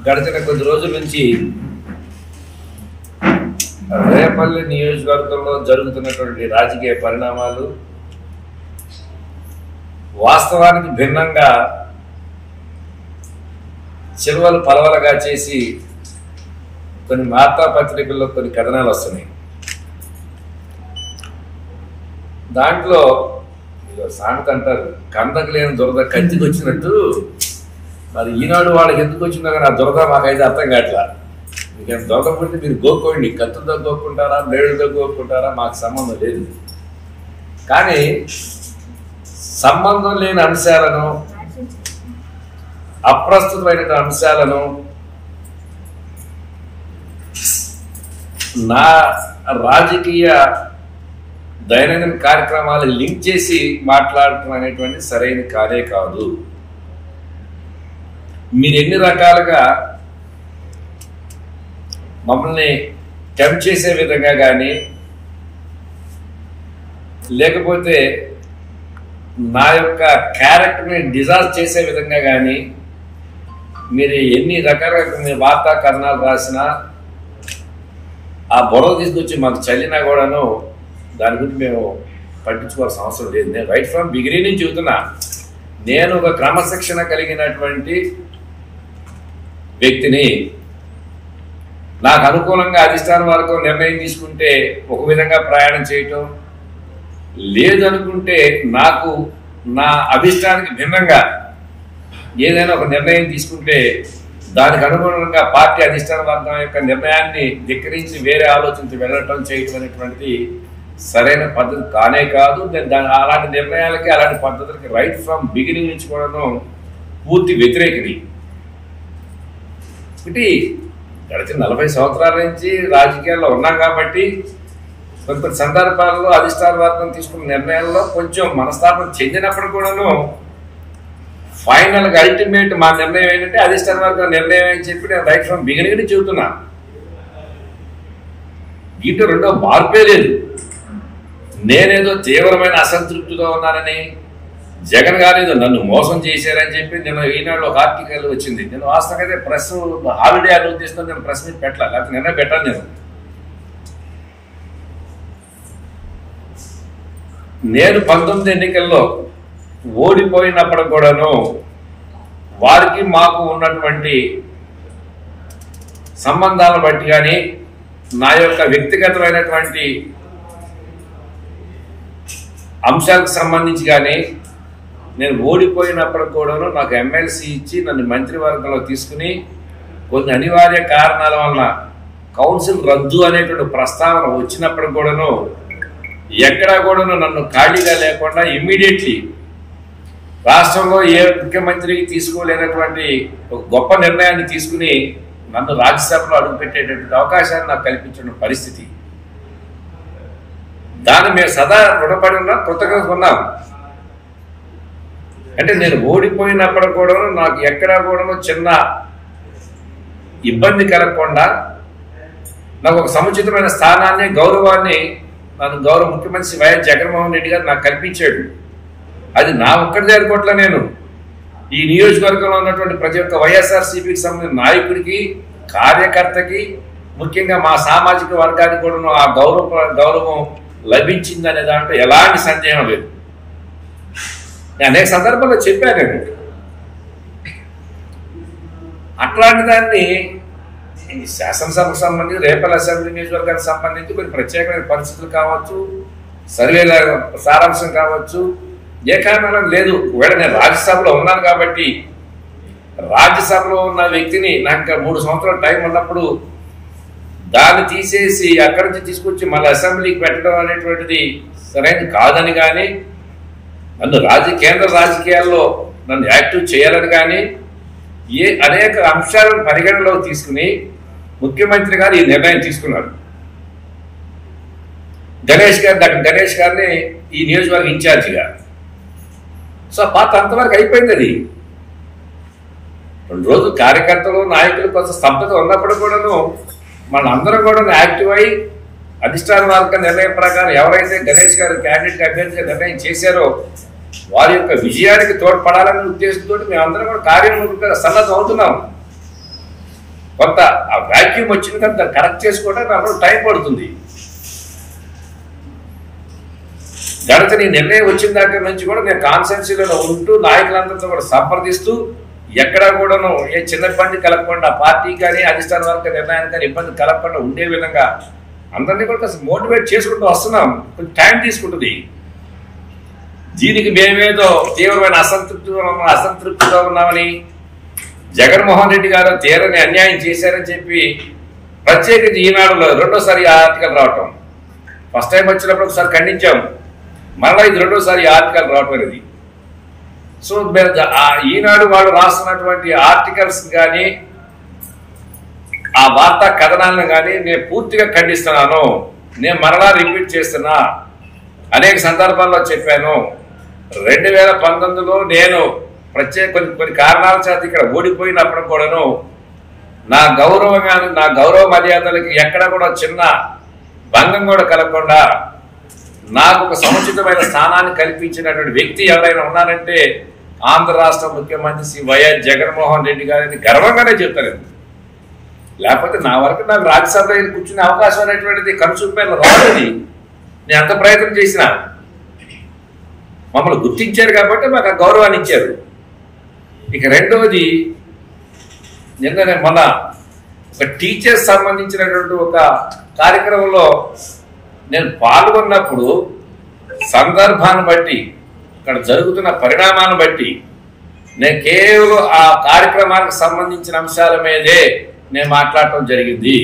గడిచిన కొద్ది రోజుల నుంచి రేపల్లి నియోజకవర్గంలో జరుగుతున్నటువంటి రాజకీయ పరిణామాలు వాస్తవానికి భిన్నంగా చిలువలు పలవలుగా చేసి కొన్ని వార్తాపత్రికల్లో కొన్ని కథనాలు వస్తున్నాయి. దాంట్లో సామెత అంటారు, కందకు లేని దురద కంచికి వచ్చినట్టు. మరి ఈనాడు వాళ్ళకి ఎందుకు వచ్చిందో కానీ ఆ దురద మాకైతే అర్థం కావట్లా. మీకు దురద పుట్టి మీరు గోక్కోండి, కత్తులతో గోక్కుంటారా, బ్లేడుతో గోక్కుంటారా, మాకు సంబంధం లేదు. కానీ సంబంధం లేని అంశాలను, అప్రస్తుతమైన అంశాలను నా రాజకీయ దైనందిన కార్యక్రమాలు లింక్ చేసి మాట్లాడటం అనేటువంటి సరైన కాదే కాదు. మీరు ఎన్ని రకాలుగా మమ్మల్ని టెంప్ట్ చేసే విధంగా కానీ, లేకపోతే నా యొక్క క్యారెక్టర్ని డిజాస్ట్ చేసే విధంగా కానీ మీరు ఎన్ని రకాలుగా మీరు వార్తా కథనాలు రాసినా, ఆ బొడవ తీసుకొచ్చి మాకు చల్లినా కూడాను దాని గురించి మేము పట్టించుకోవాల్సిన అవసరం లేదు. నేను రైట్ ఫ్రమ్ బిగినింగ్ నుంచి చెబుతున్నా, నేను ఒక క్రమశిక్షణ కలిగినటువంటి వ్యక్తిని. నాకు అనుకూలంగా అధిష్టాన వర్గం నిర్ణయం తీసుకుంటే ఒక విధంగా ప్రయాణం చేయటం, లేదనుకుంటే నాకు నా అభిష్టానికి భిన్నంగా ఏదైనా ఒక నిర్ణయం తీసుకుంటే దానికి అనుగుణంగా పార్టీ అధిష్టాన వర్గం యొక్క నిర్ణయాన్ని ధిక్కరించి వేరే ఆలోచించి వెళ్ళటం చేయటం అనేటువంటిది సరైన పద్ధతి కానే కాదు. నేను అలాంటి నిర్ణయాలకి, అలాంటి పద్ధతులకి రైట్ ఫ్రమ్ బిగినింగ్ నుంచి కూడా పూర్తి వ్యతిరేకిని. ఒకటి గడిచిన 40 సంవత్సరాల నుంచి రాజకీయాల్లో ఉన్నాం కాబట్టి కొన్ని సందర్భాల్లో అధిష్టాన వర్గం తీసుకున్న నిర్ణయాల్లో కొంచెం మనస్తాపం చెందినప్పుడు కూడాను ఫైనల్గా అల్టిమేట్ మా నిర్ణయం ఏంటంటే అధిష్టాన వర్గం నిర్ణయం అని చెప్పి నేను రైట్ ఫ్రమ్ బిగినింగ్ చెబుతున్నా. దీంట్లో రెండో మార్పే లేదు. నేనేదో తీవ్రమైన అసంతృప్తితో ఉన్నానని, జగన్ గారు ఏదో నన్ను మోసం చేశారని చెప్పి నేను ఈనాడులో ఒక ఆర్టికల్ వచ్చింది. నేను వాస్తవంగా అయితే ప్రెస్ హాలిడే అని ఉద్దేశంతో నేను ప్రెస్ మీట్ పెట్టాలి, లేకపోతే నిన్న పెట్టాను. నేను 19 ఎన్నికల్లో ఓడిపోయినప్పుడు కూడాను వారికి మాకు ఉన్నటువంటి సంబంధాలను బట్టి కానీ, నా యొక్క వ్యక్తిగతమైనటువంటి అంశాలకు సంబంధించి కానీ, నేను ఓడిపోయినప్పుడు కూడాను నాకు ఎమ్మెల్సీ ఇచ్చి నన్ను మంత్రివర్గంలో తీసుకుని కొన్ని అనివార్య కారణాల వలన కౌన్సిల్ రద్దు అనేటువంటి ప్రస్తావన వచ్చినప్పుడు కూడాను ఎక్కడా కూడాను నన్ను ఖాళీగా లేకుండా ఇమ్మీడియట్లీ రాష్ట్రంలో ఏ ముఖ్యమంత్రికి తీసుకోలేనటువంటి ఒక గొప్ప నిర్ణయాన్ని తీసుకుని నన్ను రాజ్యసభలో అడుగుపెట్టేటటువంటి అవకాశాన్ని నాకు కల్పించిన పరిస్థితి. దాన్ని మేము సదా రుణపడి ఉన్నాం, కృతజ్ఞత ఉన్నాం. అంటే నేను ఓడిపోయినప్పుడు కూడా నాకు ఎక్కడా కూడా చిన్న ఇబ్బంది కలగకుండా నాకు ఒక సముచితమైన స్థానాన్ని, గౌరవాన్ని నన్ను గౌరవ ముఖ్యమంత్రి వైఎస్ జగన్మోహన్ రెడ్డి గారు నాకు కల్పించాడు. అది నా ఒక్కడి జరుగుకోవట్లే. నేను ఈ నియోజకవర్గంలో ఉన్నటువంటి ప్రతి ఒక్క వైఎస్ఆర్సీపీకి సంబంధించిన నాయకుడికి, కార్యకర్తకి, ముఖ్యంగా మా సామాజిక వర్గానికి కూడా ఆ గౌరవం లభించిందనే దాంట్లో ఎలాంటి సందేహం లేదు. నేను అనేక సందర్భాల్లో చెప్పాను. అట్లాంటి దాన్ని ఈ శాసనసభకు సంబంధించి, రేపల్లి అసెంబ్లీ నియోజకవర్గానికి సంబంధించి కొన్ని ప్రత్యేకమైన పరిస్థితులు కావచ్చు, సర్వేల సారాంశం కావచ్చు, ఏ కారణం లేదు. ఒకవేళ నేను రాజ్యసభలో ఉన్నాను కాబట్టి రాజ్యసభలో ఉన్న వ్యక్తిని నాకు ఇంకా 3 సంవత్సరాల టైం ఉన్నప్పుడు దాన్ని తీసేసి అక్కడి నుంచి తీసుకొచ్చి మళ్ళీ అసెంబ్లీకి పెట్టడం అనేటువంటిది సరైనది కాదని కానీ, నన్ను కేంద్ర రాజకీయాల్లో నన్ను యాక్టివ్ చేయాలని కానీ, అనేక అంశాలను పరిగణలోకి తీసుకుని ముఖ్యమంత్రి గారు ఈ నిర్ణయం తీసుకున్నారు. గణేష్ గారిని ఈ నియోజకవర్గ ఇన్ఛార్జిగా. సో పాత అంతవరకు అయిపోయింది. అది 2 రోజులు కార్యకర్తలు, నాయకులు కొంత స్తబ్దత ఉన్నప్పుడు కూడాను మనందరం కూడా యాక్టివ్ అయి అధిష్టాన వర్గ నిర్ణయం ప్రకారం ఎవరైతే గణేష్ గారు క్యాండిడేట్ అభ్యర్థిగా నిర్ణయం చేశారో వారి యొక్క విజయానికి తోడ్పడాలనే ఉద్దేశంతో మేమందరం కూడా కార్యక్రమంగా సన్నద్ధం అవుతున్నాం. కొంత ఆ వాక్యూమ్ వచ్చిన తర్వాత దాన్ని కరెక్ట్ చేసుకోవడానికి నాకు టైం పడుతుంది. గడిచిన ఈ నిర్ణయం వచ్చిన దగ్గర నుంచి కూడా నేను కాన్స్టిట్యున్సీలో ఉంటూ నాయకులందరితో కూడా సంప్రదిస్తూ ఎక్కడా కూడాను ఏ చిన్న ఇబ్బంది కలగకుండా పార్టీ కానీ అధిష్టాన వర్గ నిర్ణయానికి కానీ ఇబ్బంది కలగకుండా ఉండే విధంగా అందరినీ కూడా కాస్త మోటివేట్ చేసుకుంటూ వస్తున్నాం. కొంచెం టైం తీసుకుంటుంది. దీనికి మేమేదో తీవ్రమైన అసంతృప్తిగా ఉన్నామని, జగన్మోహన్ రెడ్డి గారు తీరని అన్యాయం చేశారని చెప్పి ప్రత్యేకించి ఈనాడులో రెండోసారి ఆర్టికల్ రావటం, ఫస్ట్ టైం వచ్చినప్పుడు ఒకసారి ఖండించాం, మరలా ఇది రెండోసారి ఆర్టికల్ రావటం అనేది. సో ఈనాడు వాళ్ళు రాస్తున్నటువంటి ఆర్టికల్స్ కానీ ఆ వార్తా కథనాలను కానీ నేను పూర్తిగా ఖండిస్తున్నాను. నేను మరలా రిపీట్ చేస్తున్నా, అనేక సందర్భాల్లో చెప్పాను. 2019లో నేను కొన్ని కారణాల చేత ఇక్కడ ఓడిపోయినప్పుడు కూడాను నా గౌరవ మర్యాదలకి ఎక్కడ కూడా చిన్న భంగం కూడా కలగకుండా నాకు ఒక సముచితమైన స్థానాన్ని కల్పించినటువంటి వ్యక్తి ఎవరైనా ఉన్నారంటే ఆంధ్ర రాష్ట్ర ముఖ్యమంత్రి శ్రీ వైఎస్ జగన్మోహన్ రెడ్డి గారిని గర్వంగానే చెప్తాను. లేకపోతే నా వరకు నాకు రాజ్యసభలో కూర్చునే అవకాశం అనేటువంటిది కనుచూపేలా రాలేదు. నేను అంత ప్రయత్నం చేసినా మమ్మల్ని గుర్తించారు కాబట్టి మాకు ఆ గౌరవాన్ని ఇచ్చారు. ఇక రెండవది, నిన్ననే మన ఒక టీచర్స్ సంబంధించినటువంటి ఒక కార్యక్రమంలో నేను పాల్గొన్నప్పుడు సందర్భాన్ని బట్టి ఇక్కడ జరుగుతున్న పరిణామాన్ని బట్టి నేను కేవలం ఆ కార్యక్రమానికి సంబంధించిన అంశాల మీదే నేను మాట్లాడటం జరిగింది.